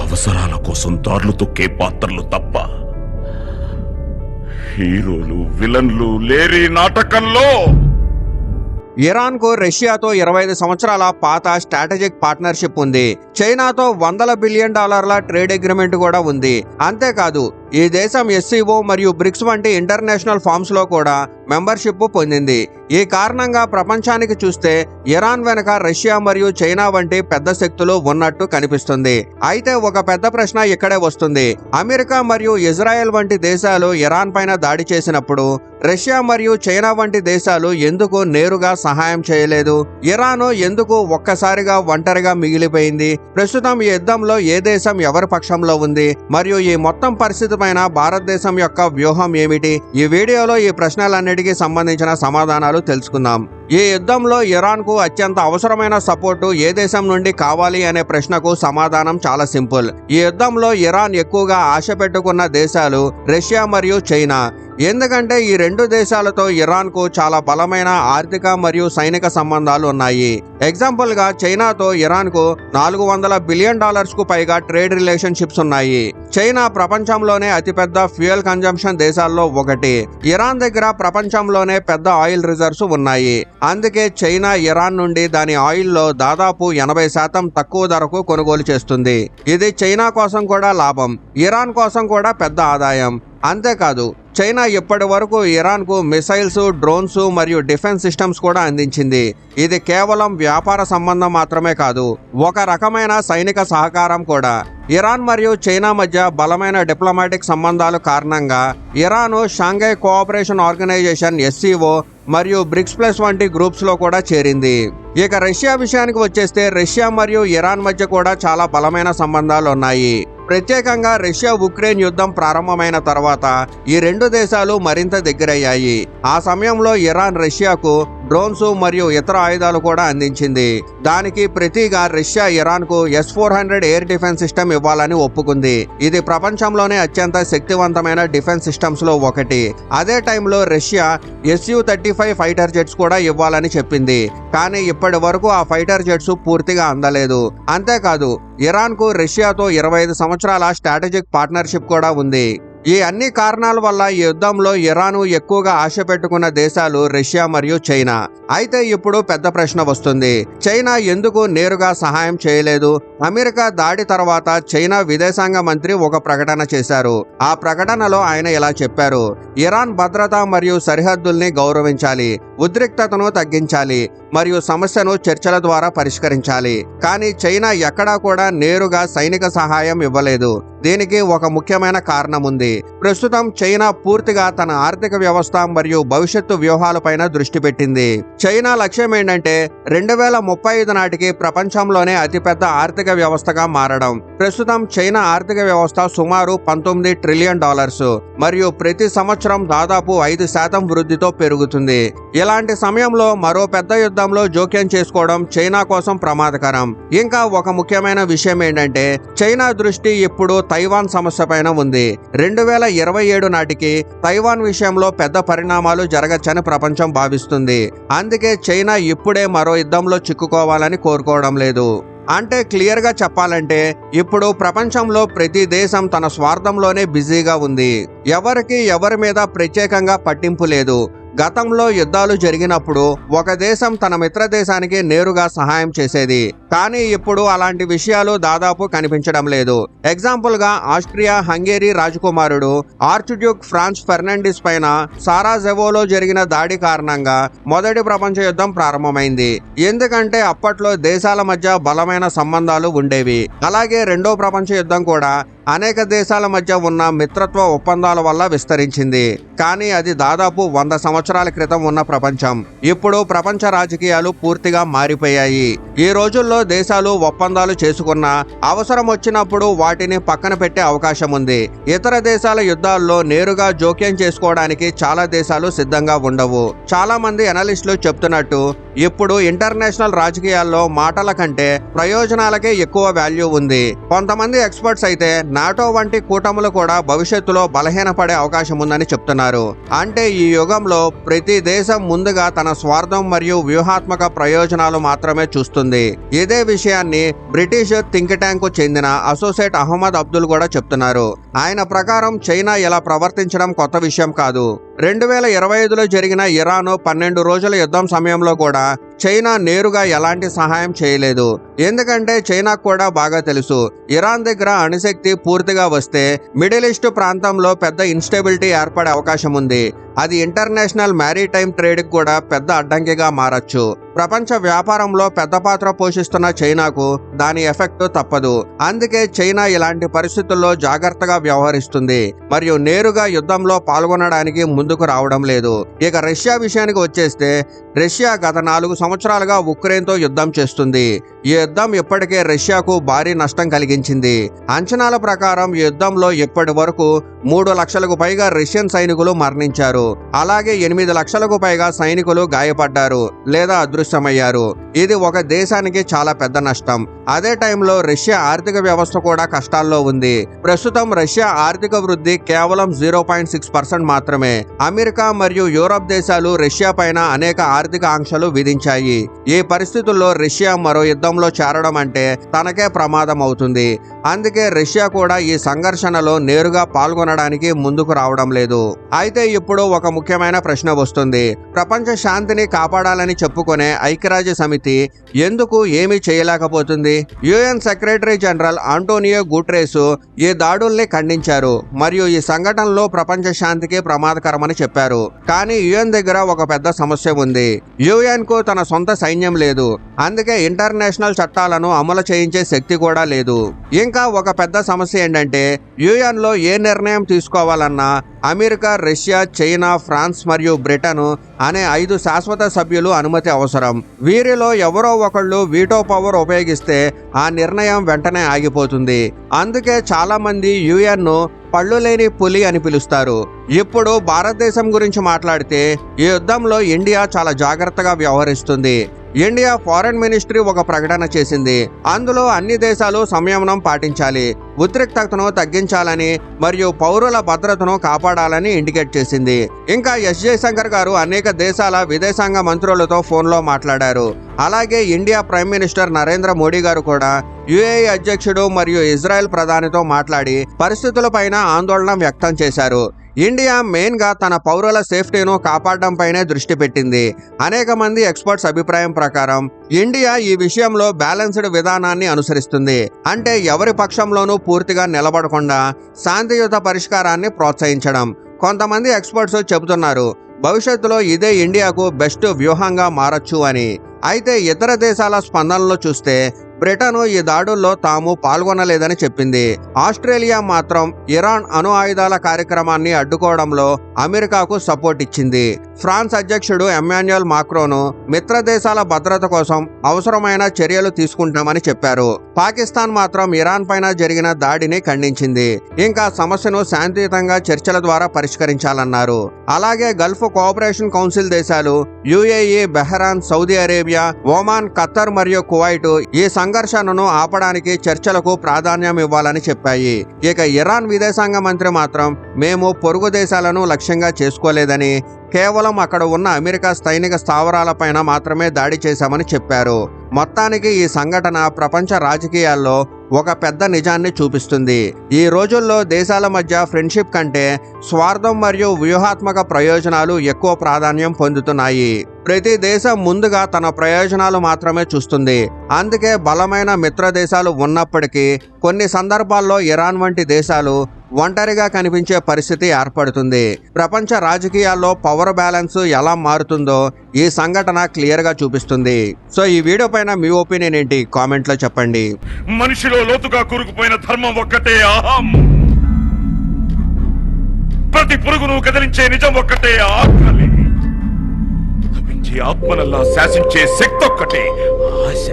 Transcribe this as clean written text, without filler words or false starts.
అవసరాల కోసం దారులు తొక్కే పాత్రలు తప్ప హీరోలు విలన్లు లేరి నాటకంలో. ఇరాన్కు రష్యాతో 25 సంవత్సరాల పాత స్ట్రాటజిక్ పార్ట్నర్షిప్ ఉంది. చైనాతో $100 బిలియన్ ట్రేడ్ అగ్రిమెంట్ కూడా ఉంది. అంతేకాదు ఈ దేశం SCO మరియు బ్రిక్స్ వంటి ఇంటర్నేషనల్ ఫార్మ్స్ లో కూడా మెంబర్షిప్ పొందింది. ఈ కారణంగా ప్రపంచానికి చూస్తే ఇరాన్ వెనక రష్యా మరియు చైనా వంటి పెద్ద శక్తులు ఉన్నట్టు కనిపిస్తుంది. అయితే ఒక పెద్ద ప్రశ్న ఇక్కడే వస్తుంది. అమెరికా మరియు ఇజ్రాయెల్ వంటి దేశాలు ఇరాన్ పైన దాడి చేసినప్పుడు రష్యా మరియు చైనా వంటి దేశాలు ఎందుకు నేరుగా సహాయం చేయలేదు? ఇరాన్ ఎందుకు ఒక్కసారిగా ఒంటరిగా మిగిలిపోయింది? ప్రస్తుతం ఈ యుద్ధంలో ఏ దేశం ఎవరి పక్షంలో ఉంది? మరియు ఈ మొత్తం పరిస్థితి పైన భారతదేశం యొక్క వ్యూహం ఏమిటి? ఈ వీడియోలో ఈ ప్రశ్నలన్నిటికీ సంబంధించిన సమాధానాలు తెలుసుకుందాం. ఈ యుద్ధంలో ఇరాన్ కు అత్యంత అవసరమైన సపోర్టు ఏ దేశం నుండి కావాలి అనే ప్రశ్నకు సమాధానం చాలా సింపుల్. ఈ యుద్ధంలో ఇరాన్ ఎక్కువగా ఆశ పెట్టుకున్న దేశాలు రష్యా మరియు చైనా. ఎందుకంటే ఈ రెండు దేశాలతో ఇరాన్ కు చాలా బలమైన ఆర్థిక మరియు సైనిక సంబంధాలు ఉన్నాయి. ఎగ్జాంపుల్ గా చైనాతో ఇరాన్ కు $400 బిలియన్ కు పైగా ట్రేడ్ రిలేషన్షిప్స్ ఉన్నాయి. చైనా ప్రపంచంలోనే అతిపెద్ద ఫ్యూయల్ కన్జంప్షన్ దేశాల్లో ఒకటి. ఇరాన్ దగ్గర ప్రపంచంలోనే పెద్ద ఆయిల్ రిజర్వ్స్ ఉన్నాయి. అందుకే చైనా ఇరాన్ నుండి దాని ఆయిల్ లో దాదాపు 80% తక్కువ ధరకు కొనుగోలు చేస్తుంది. ఇది చైనా కోసం కూడా లాభం, ఇరాన్ కోసం కూడా పెద్ద ఆదాయం. అంతేకాదు చైనా ఇప్పటి వరకు ఇరాన్ కు మిసైల్స్, డ్రోన్స్ మరియు డిఫెన్స్ సిస్టమ్స్ కూడా అందించింది. ఇది కేవలం వ్యాపార సంబంధం మాత్రమే కాదు, ఒక రకమైన సైనిక సహకారం కూడా. ఇరాన్ మరియు చైనా మధ్య బలమైన డిప్లొమాటిక్ సంబంధాల కారణంగా Iran Shanghai cooperation organisation SCO మరియు BRICS+ వంటి గ్రూప్స్ లో కూడా చేరింది. ఇక రష్యా విషయానికి వచ్చేస్తే రష్యా మరియు ఇరాన్ మధ్య కూడా చాలా బలమైన సంబంధాలు ఉన్నాయి. ప్రత్యేకంగా రష్యా ఉక్రెయిన్ యుద్ధం ప్రారంభమైన తర్వాత ఈ రెండు దేశాలు మరింత దగ్గరయ్యాయి. ఆ సమయంలో ఇరాన్ రష్యాకు డ్రోన్స్ మరియు ఇతర ఆయుధాలు కూడా అందించింది. దానికి ప్రతిగా రష్యా ఇరాన్ కు S-400 ఎయిర్ డిఫెన్స్ సిస్టమ్ ఇవ్వాలని ఒప్పుకుంది. ఇది ప్రపంచంలోనే అత్యంత శక్తివంతమైన డిఫెన్స్ సిస్టమ్స్ లో ఒకటి. అదే టైంలో రష్యా Su-35 ఫైటర్ జెట్స్ కూడా ఇవ్వాలని చెప్పింది. కానీ ఇప్పటి వరకు ఆ ఫైటర్ జెట్స్ పూర్తిగా అందలేదు. అంతేకాదు ఇరాన్ కు రష్యాతో 25 సంవత్సరాల స్ట్రాటజిక్ పార్ట్నర్షిప్ కూడా ఉంది. ఈ అన్ని కారణాల వల్ల ఈ యుద్ధంలో ఇరాన్ ఎక్కువగా ఆశ పెట్టుకున్న దేశాలు రష్యా మరియు చైనా. అయితే ఇప్పుడు పెద్ద ప్రశ్న వస్తుంది. చైనా ఎందుకు నేరుగా సహాయం చేయలేదు? అమెరికా దాడి తర్వాత చైనా విదేశాంగ మంత్రి ఒక ప్రకటన చేశారు. ఆ ప్రకటనలో ఆయన ఇలా చెప్పారు: ఇరాన్ భద్రత మరియు సరిహద్దుల్ని గౌరవించాలి, ఉద్రిక్తతను తగ్గించాలి మరియు సమస్యను చర్చల ద్వారా పరిష్కరించాలి. కానీ చైనా ఎక్కడా కూడా నేరుగా సైనిక సహాయం ఇవ్వలేదు. దీనికి ఒక ముఖ్యమైన కారణం ఉంది. ప్రస్తుతం చైనా పూర్తిగా తన ఆర్థిక వ్యవస్థ మరియు భవిష్యత్తు వ్యూహాలపైన దృష్టి పెట్టింది. చైనా లక్ష్యం ఏంటంటే 2035 నాటికి ప్రపంచంలోనే అతిపెద్ద ఆర్థిక వ్యవస్థగా మారడం. ప్రస్తుతం చైనా ఆర్థిక వ్యవస్థ సుమారు $19 ట్రిలియన్ మరియు ప్రతి సంవత్సరం దాదాపు 5% వృద్ధితో పెరుగుతుంది. ఇలాంటి సమయంలో మరో పెద్ద యుద్ధంలో జోక్యం చేసుకోవడం చైనా కోసం ప్రమాదకరం. ఇంకా ఒక ముఖ్యమైన విషయం ఏంటంటే చైనా దృష్టి ఇప్పుడు తైవాన్ సమస్య పైన ఉంది. 2027 నాటికి తైవాన్ విషయంలో పెద్ద పరిణామాలు జరగచ్చని ప్రపంచం భావిస్తుంది. అందుకే చైనా ఇప్పుడే మరో యుద్ధంలో చిక్కుకోవాలని కోరుకోవడం లేదు. అంటే క్లియర్ గా చెప్పాలంటే ఇప్పుడు ప్రపంచంలో ప్రతి దేశం తన స్వార్థంలోనే బిజీగా ఉంది. ఎవరి మీద ప్రత్యేకంగా పట్టింపు లేదు. గతంలో యుద్ధాలు జరిగినప్పుడు ఒక దేశం తన మిత్ర దేశానికి నేరుగా సహాయం చేసేది. కానీ ఇప్పుడు అలాంటి విషయాలు దాదాపు కనిపించడం లేదు. ఎగ్జాంపుల్ గా ఆస్ట్రియా హంగేరీ రాజకుమారుడు ఆర్చ్డ్యూక్ ఫ్రాన్స్ ఫెర్నాండిస్ పైన సారాజెవోలో జరిగిన దాడి కారణంగా మొదటి ప్రపంచ యుద్ధం ప్రారంభమైంది. ఎందుకంటే అప్పట్లో దేశాల మధ్య బలమైన సంబంధాలు ఉండేవి. అలాగే రెండో ప్రపంచ యుద్ధం కూడా అనేక దేశాల మధ్య ఉన్న మిత్రత్వ ఒప్పందాల వల్ల విస్తరించింది. కానీ అది దాదాపు 100 సంవత్సరాల క్రితం ఉన్న ప్రపంచం. ఇప్పుడు ప్రపంచ రాజకీయాలు పూర్తిగా మారిపోయాయి. ఈ రోజుల్లో దేశాలు ఒప్పందాలు చేసుకున్నా అవసరం వచ్చినప్పుడు వాటిని పక్కన పెట్టే అవకాశం ఉంది. ఇతర దేశాల యుద్ధాల్లో నేరుగా జోక్యం చేసుకోవడానికి చాలా దేశాలు సిద్ధంగా ఉండవు. చాలా మంది అనలిస్టులు చెప్తున్నట్టు ఇప్పుడు ఇంటర్నేషనల్ రాజకీయాల్లో మాటల కంటే ప్రయోజనాలకే ఎక్కువ వాల్యూ ఉంది. కొంతమంది ఎక్స్పర్ట్స్ అయితే నాటో వంటి కూటములు కూడా భవిష్యత్తులో బలహీనపడే అవకాశం ఉందని చెప్తున్నారు. అంటే ఈ యుగంలో ప్రతి దేశం ముందుగా తన స్వార్థం మరియు వ్యూహాత్మక ప్రయోజనాలు మాత్రమే చూస్తుంది. ఇదే విషయాన్ని బ్రిటిష్ థింక్ ట్యాంక్ కు చెందిన అసోసియేట్ అహ్మద్ అబ్దుల్ కూడా చెప్తున్నారు. ఆయన ప్రకారం చైనా ఇలా ప్రవర్తించడం కొత్త విషయం కాదు. 2025లో జరిగిన ఇరాన్ 12 రోజుల యుద్ధం సమయంలో కూడా చైనా నేరుగా ఎలాంటి సహాయం చేయలేదు. ఎందుకంటే చైనాకు కూడా బాగా తెలుసు, ఇరాన్ దగ్గర అణుశక్తి పూర్తిగా వస్తే మిడిల్ ఈస్ట్ ప్రాంతంలో పెద్ద ఇన్స్టెబిలిటీ ఏర్పడే అవకాశం ఉంది. అది ఇంటర్నేషనల్ మ్యారిటైమ్ ట్రేడ్ కి కూడా పెద్ద అడ్డంకిగా మారచ్చు. ప్రపంచ వ్యాపారంలో పెద్ద పాత్ర పోషిస్తున్న చైనాకు దాని ఎఫెక్ట్ తప్పదు. అందుకే చైనా ఇలాంటి పరిస్థితుల్లో జాగ్రత్తగా వ్యవహరిస్తుంది మరియు నేరుగా యుద్ధంలో పాల్గొనడానికి ముందుకు రావడం లేదు. ఇక రష్యా విషయానికి వచ్చేస్తే రష్యా గత 4 సంవత్సరాలుగా ఉక్రెయిన్తో యుద్ధం చేస్తుంది. ఈ యుద్ధం ఇప్పటికే రష్యాకు భారీ నష్టం కలిగించింది. అంచనాల ప్రకారం ఈ యుద్ధంలో ఇప్పటి వరకు 3 లక్షలకు పైగా రష్యన్ సైనికులు మరణించారు. అలాగే 8 లక్షలకు పైగా సైనికులు గాయపడ్డారు లేదా అదృశ్యమయ్యారు. ఇది ఒక దేశానికి చాలా పెద్ద నష్టం. అదే టైంలో రష్యా ఆర్థిక వ్యవస్థ కూడా కష్టాల్లో ఉంది. ప్రస్తుతం రష్యా ఆర్థిక వృద్ధి కేవలం 0.6% మాత్రమే. అమెరికా మరియు యూరప్ దేశాలు రష్యా పైన అనేక ఆర్థిక ఆంక్షలు విధించాయి. ఈ పరిస్థితుల్లో రష్యా మరో యుద్ధంలో చేరడం అంటే తనకే ప్రమాదం అవుతుంది. అందుకే రష్యా కూడా ఈ సంఘర్షణలో నేరుగా పాల్గొనడానికి ముందుకు రావడం లేదు. అయితే ఇప్పుడు ఒక ముఖ్యమైన ప్రశ్న వస్తుంది. ప్రపంచ శాంతిని కాపాడాలని చెప్పుకునే ఐక్యరాజ్య సమితి ఎందుకు ఏమీ చేయలేకపోతుంది? UN secretary general Antonio Guterres ఈ దాడుల్ని ఖండించారు మరియు ఈ సంఘటనలో ప్రపంచ శాంతికి ప్రమాదకరమని చెప్పారు. కానీ యుఎన్ దగ్గర ఒక పెద్ద సమస్య ఉంది. యుఎన్ కు తన సొంత సైన్యం లేదు. అందుకే ఇంటర్నేషనల్ చట్టాలను అమలు చేయించే శక్తి కూడా లేదు. ఇంకా ఒక పెద్ద సమస్య ఏంటంటే యుఎన్ లో ఏ నిర్ణయం తీసుకోవాలన్నా అమెరికా, రష్యా, చైనా, ఫ్రాన్స్ మరియు బ్రిటన్ అనే 5 శాశ్వత సభ్యులు అనుమతి అవసరం. వీరిలో ఎవరో ఒకళ్ళు వీటో పవర్ ఉపయోగిస్తే ఆ నిర్ణయం వెంటనే ఆగిపోతుంది. అందుకే చాలా మంది యుఎన్ ను పళ్ళు లేని పులి అని పిలుస్తారు. ఇప్పుడు భారతదేశం గురించి మాట్లాడితే ఈ యుద్ధంలో ఇండియా చాలా జాగ్రత్తగా వ్యవహరిస్తుంది. ఇండియా ఫారెన్ మినిస్ట్రీ ఒక ప్రకటన చేసింది. అందులో అన్ని దేశాలు సంయమనం పాటించాలి, ఉద్రిక్తతను తగ్గించాలని మరియు పౌరుల భద్రతను కాపాడాలని ఇండికేట్ చేసింది. ఇంకా ఎస్ జయశంకర్ గారు అనేక దేశాల విదేశాంగ మంత్రులతో ఫోన్లో మాట్లాడారు. అలాగే India prime minister Narendra Modi గారు కూడా యుఏఈ అధ్యక్షుడు మరియు ఇజ్రాయెల్ ప్రధానితో మాట్లాడి పరిస్థితులపైన ఆందోళన వ్యక్తం చేశారు. ఇండియా మెయిన్ గా తన పౌరుల సేఫ్టీను కాపాడడం పైనే దృష్టి పెట్టింది. అనేక మంది ఎక్స్పర్ట్స్ అభిప్రాయం ప్రకారం ఇండియా ఈ విషయంలో బ్యాలెన్స్డ్ విధానాన్ని అనుసరిస్తుంది. అంటే ఎవరి పక్షంలోనూ పూర్తిగా నిలబడకుండా శాంతియుత పరిష్కారాన్ని ప్రోత్సహించడం. కొంతమంది ఎక్స్పర్ట్స్ చెబుతున్నారు భవిష్యత్తులో ఇదే ఇండియాకు బెస్ట్ వ్యూహంగా మారచ్చు అని. అయితే ఇతర దేశాల స్పందనలో చూస్తే బ్రిటన్ ఈ దాడుల్లో తాము పాల్గొనలేదని చెప్పింది. ఆస్ట్రేలియా మాత్రం ఇరాన్ అణు ఆయుధాల కార్యక్రమాన్ని అడ్డుకోవడంలో అమెరికాకు సపోర్ట్ ఇచ్చింది. ఫ్రాన్స్ అధ్యక్షుడు ఎమాన్యుయల్ మాక్రోను మిత్ర దేశాల భద్రత కోసం అవసరమైన చర్యలు తీసుకుంటామని చెప్పారు. పాకిస్తాన్ మాత్రం ఇరాన్ పైన జరిగిన దాడిని ఖండించింది. ఇంకా సమస్యను శాంతియుతంగా చర్చల ద్వారా పరిష్కరించాలన్నారు. అలాగే గల్ఫ్ కోఆపరేషన్ కౌన్సిల్ దేశాలు UAE, బెహ్రాన్, Saudi Arabia, Oman, Khattar మరియు కువైట్ ఈ సంఘర్షణను ఆపడానికి చర్చలకు ప్రాధాన్యం ఇవ్వాలని చెప్పాయి. ఇక ఇరాన్ విదేశాంగ మంత్రి మాత్రం మేము పొరుగు దేశాలను లక్ష్యంగా చేసుకోలేదని, కేవలం అక్కడ ఉన్న అమెరికా సైనిక స్థావరాలపైన మాత్రమే దాడి చేశామని చెప్పారు. మొత్తానికి ఈ సంఘటన ప్రపంచ రాజకీయాల్లో ఒక పెద్ద నిజాన్ని చూపిస్తుంది. ఈ రోజుల్లో దేశాల మధ్య ఫ్రెండ్షిప్ కంటే స్వార్థం మరియు వ్యూహాత్మక ప్రయోజనాలు ఎక్కువ ప్రాధాన్యం పొందుతున్నాయి. ప్రతి దేశం ముందుగా తన ప్రయోజనాలు మాత్రమే చూస్తుంది. అందుకే బలమైన మిత్ర దేశాలు ఉన్నప్పటికీ కొన్ని సందర్భాల్లో ఇరాన్ వంటి దేశాలు ఒంటరిగా కనిపించే పరిస్థితి ఏర్పడుతుంది. ప్రపంచ రాజకీయాల్లో పవర్ బ్యాలెన్స్ ఎలా మారుతుందో ఈ సంఘటన క్లియర్ గా చూపిస్తుంది. సో ఈ వీడియో పైన మీ ఒపీనియన్ ఏంటి కామెంట్ లో చెప్పండి. మనిషిలో లోతుగా కూరుకుపోయిన ధర్మం ఒక్కటే అహం. ప్రతి పురుగును కదిలించే నిజం ఒక్కటే ఆకలి. తప్పించే ఆత్మనల్లా శాసించే శక్తి ఒక్కటే ఆశ.